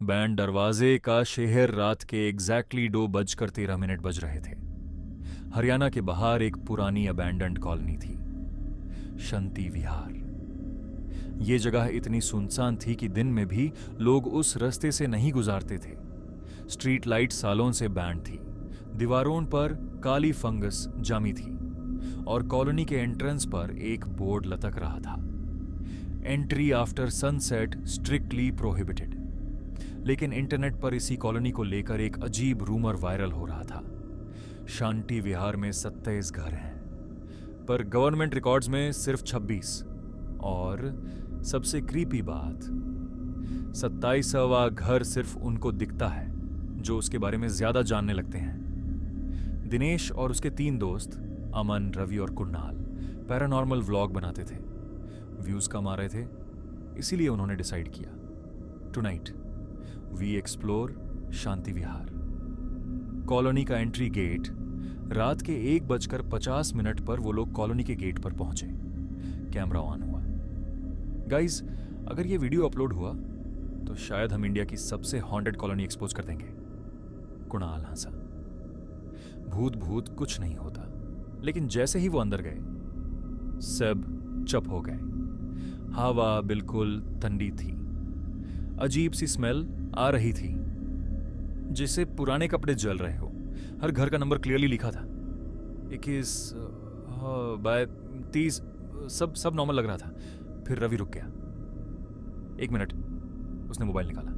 Band दरवाजे का शहर रात के एग्जैक्टली 2:13 बज रहे थे। हरियाणा के बाहर एक पुरानी अबैंडन्ड कॉलोनी थी, शांति विहार। ये जगह इतनी सुनसान थी कि दिन में भी लोग उस रास्ते से नहीं गुजारते थे। स्ट्रीट लाइट सालों से बैंड थी, दीवारों पर काली फंगस जामी थी और कॉलोनी के एंट्रेंस पर एक बोर्ड लटक रहा था, entry after sunset strictly prohibited. लेकिन इंटरनेट पर इसी कॉलोनी को लेकर एक अजीब रूमर वायरल हो रहा था। शांति विहार में 27 घर हैं, पर गवर्नमेंट रिकॉर्ड्स में सिर्फ 26। और सबसे क्रीपी बात, 27वां घर सिर्फ उनको दिखता है जो उसके बारे में ज्यादा जानने लगते हैं। दिनेश और उसके 3 दोस्त अमन, रवि और कुणाल पैरानॉर्मल व्लॉग बनाते थे। व्यूज कम आ रहे थे, इसीलिए उन्होंने डिसाइड किया, tonight we explore Shanti Vihar. Colony का एंट्री गेट, रात के 1:50 पर वो लोग कॉलोनी के गेट पर पहुंचे। कैमरा ऑन हुआ। गाइज, अगर ये वीडियो अपलोड हुआ तो शायद हम इंडिया की सबसे हॉन्टेड कॉलोनी एक्सपोज कर देंगे। कुणाल हंसा। भूत भूत कुछ नहीं होता, लेकिन जैसे ही वो अंदर गए सब चुप हो गए। हवा बिल्कुल ठंडी थी, अजीब सी स्मेल आ रही थी, जैसे पुराने कपड़े जल रहे हो। हर घर का नंबर क्लियरली लिखा था, 21/30। सब नॉर्मल लग रहा था। फिर रवि रुक गया। 1 मिनट, उसने मोबाइल निकाला।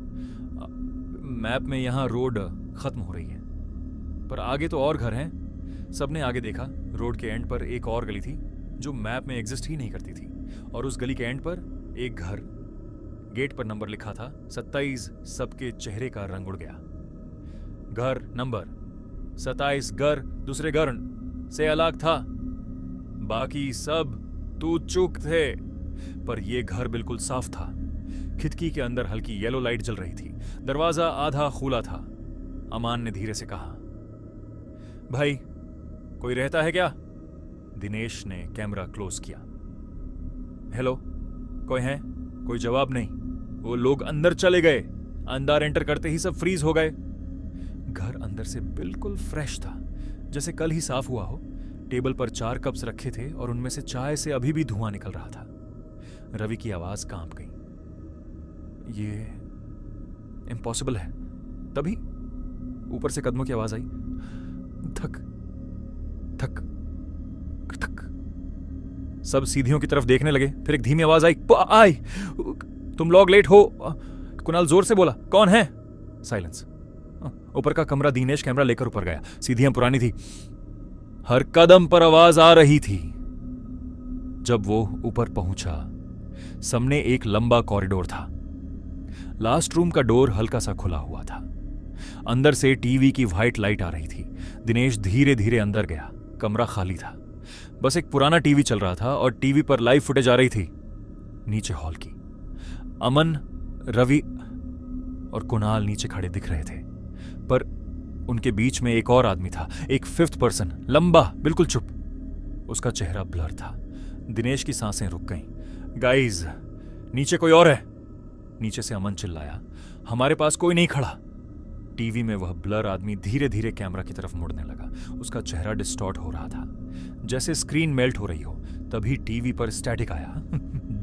मैप में यहां रोड खत्म हो रही है, पर आगे तो और घर हैं। सबने आगे देखा। रोड के एंड पर एक और गली थी जो मैप में एग्जिस्ट ही नहीं करती थी, और उस गली के एंड पर एक घर। गेट पर नंबर लिखा था 27। सबके चेहरे का रंग उड़ गया। घर नंबर 27, घर दूसरे घर से अलग था, बाकी सब तू चूक थे। पर यह घर बिल्कुल साफ था। खिड़की के अंदर हल्की येलो लाइट जल रही थी। दरवाजा आधा खुला था। अमान ने धीरे से कहा, भाई कोई रहता है क्या? दिनेश ने कैमरा क्लोज किया। हेलो, कोई है? कोई जवाब नहीं। वो लोग अंदर चले गए। अंदर एंटर करते ही सब फ्रीज हो गए। घर अंदर से बिल्कुल फ्रेश था, जैसे कल ही साफ हुआ हो। टेबल पर 4 कप्स रखे थे और उनमें से चाय से अभी भी धुआं निकल रहा था। रवि की आवाज कांप गई। ये इम्पॉसिबल है। तभी ऊपर से कदमों की आवाज आई। धक धक धक। सब सीढ़ियों की तरफ देखने लगे। फिर एक धीमी आवाज आई, तुम लोग लेट हो। कुणाल जोर से बोला, कौन है? साइलेंस। ऊपर का कमरा। दिनेश कैमरा लेकर ऊपर गया। सीढ़ियां पुरानी थी, हर कदम पर आवाज आ रही थी। जब वो ऊपर पहुंचा, सामने एक लंबा कॉरिडोर था। लास्ट रूम का डोर हल्का सा खुला हुआ था। अंदर से टीवी की व्हाइट लाइट आ रही थी। दिनेश धीरे धीरे अंदर गया। कमरा खाली था, बस एक पुराना टीवी चल रहा था और टीवी पर लाइव फुटेज आ रही थी नीचे हॉल की। अमन, रवि और कुणाल नीचे खड़े दिख रहे थे, पर उनके बीच में एक और आदमी था, एक 5th पर्सन, लंबा, बिल्कुल चुप। उसका चेहरा ब्लर था। दिनेश की सांसें रुक गईं। गाइज, नीचे कोई और है। नीचे से अमन चिल्लाया, हमारे पास कोई नहीं खड़ा। टीवी में वह ब्लर आदमी धीरे धीरे कैमरा की तरफ मुड़ने लगा। उसका चेहरा डिस्टॉर्ट हो रहा था, जैसे स्क्रीन मेल्ट हो रही हो। तभी टीवी पर स्टैटिक आया,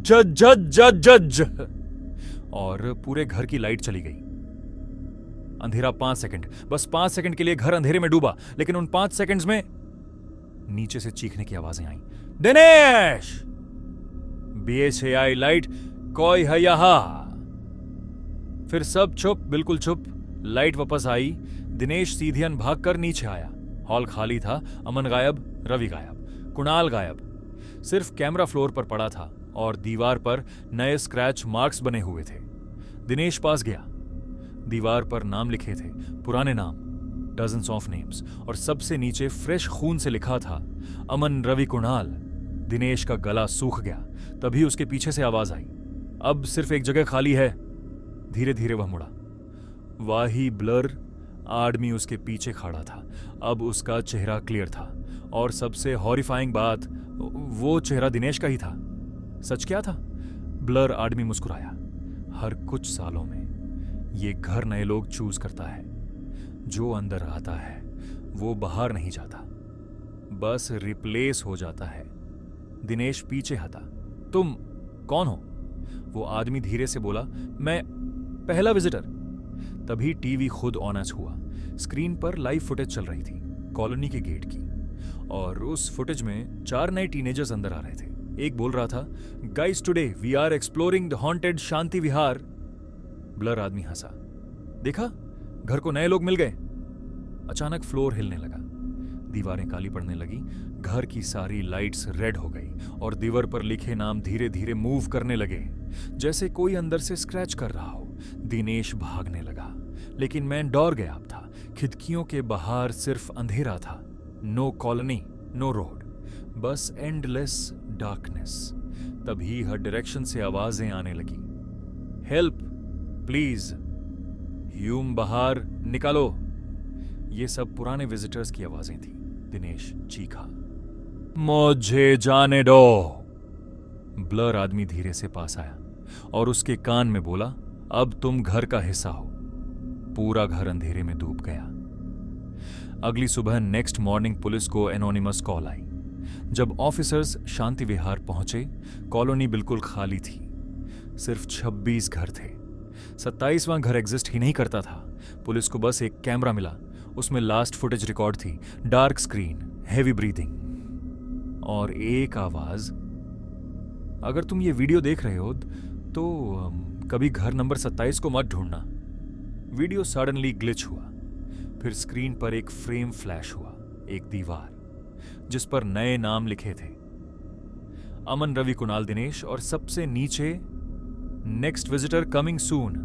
जज जज जज जज, और पूरे घर की लाइट चली गई। अंधेरा 5 सेकंड, बस 5 सेकंड के लिए घर अंधेरे में डूबा। लेकिन उन 5 सेकंड्स में नीचे से चीखने की आवाजें आईं। दिनेश, BHAI लाइट, कोई है यहां? फिर सब चुप, बिल्कुल चुप। लाइट वापस आई। दिनेश सीधियन भागकर नीचे आया। हॉल खाली था। अमन गायब, रवि गायब, कुणाल गायब। सिर्फ कैमरा फ्लोर पर पड़ा था और दीवार पर नए स्क्रैच मार्क्स बने हुए थे। दिनेश पास गया। दीवार पर नाम लिखे थे, पुराने नाम, डजन्स ऑफ नेम्स, और सबसे नीचे फ्रेश खून से लिखा था, अमन, रवि, कुणाल। दिनेश का गला सूख गया। तभी उसके पीछे से आवाज आई, अब सिर्फ एक जगह खाली है। धीरे धीरे वह मुड़ा। वाही ब्लर आदमी उसके पीछे खड़ा था। अब उसका चेहरा क्लियर था, और सबसे हॉरिफाइंग बात, वो चेहरा दिनेश का ही था। सच क्या था? ब्लर आदमी मुस्कुराया। हर कुछ सालों में ये घर नए लोग चूज करता है। जो अंदर आता है वो बाहर नहीं जाता, बस रिप्लेस हो जाता है। दिनेश पीछे हटा। तुम कौन हो? वो आदमी धीरे से बोला, मैं पहला विजिटर। तभी टीवी खुद ऑन हुआ। स्क्रीन पर लाइव फुटेज चल रही थी कॉलोनी के गेट की, और उस फुटेज में 4 नए टीनेजर्स अंदर आ रहे थे। एक बोल रहा था, guys today we are exploring the haunted Shanti Vihar. Blur आदमी हंसा। देखा, घर को नए लोग मिल गए। अचानक फ्लोर हिलने लगा, दीवारें काली पड़ने लगी, घर की सारी लाइट्स रेड हो गई और दीवार पर लिखे नाम धीरे धीरे मूव करने लगे, जैसे कोई अंदर से स्क्रैच कर रहा हो। दिनेश भागने लगा, लेकिन मैं डर गया था। खिड़कियों के बाहर सिर्फ अंधेरा था। नो कॉलोनी, नो रोड, बस एंडलेस डार्कनेस। तभी हर डायरेक्शन से आवाजें आने लगी, हेल्प प्लीज, ह्यूम बाहर निकालो। ये सब पुराने विजिटर्स की आवाजें थी। दिनेश चीखा, मुझे जाने दो। ब्लर आदमी धीरे से पास आया और उसके कान में बोला, अब तुम घर का हिस्सा हो। पूरा घर अंधेरे में डूब गया। अगली सुबह नेक्स्ट मॉर्निंग पुलिस को एनोनिमस कॉल आई। जब ऑफिसर्स शांति विहार पहुंचे, कॉलोनी बिल्कुल खाली थी। सिर्फ 26 घर थे। 27वां घर एग्जिस्ट ही नहीं करता था। पुलिस को बस एक कैमरा मिला, उसमें लास्ट फुटेज रिकॉर्ड थी। डार्क स्क्रीन, हेवी ब्रीथिंग और एक आवाज। अगर तुम ये वीडियो देख रहे हो तो कभी घर नंबर 27 को मत ढूंढना। वीडियो सडनली ग्लिच हुआ। फिर स्क्रीन पर एक फ्रेम फ्लैश हुआ, एक दीवार जिस पर नए नाम लिखे थे, अमन, रवि, कुणाल, दिनेश, और सबसे नीचे नेक्स्ट विजिटर कमिंग सून।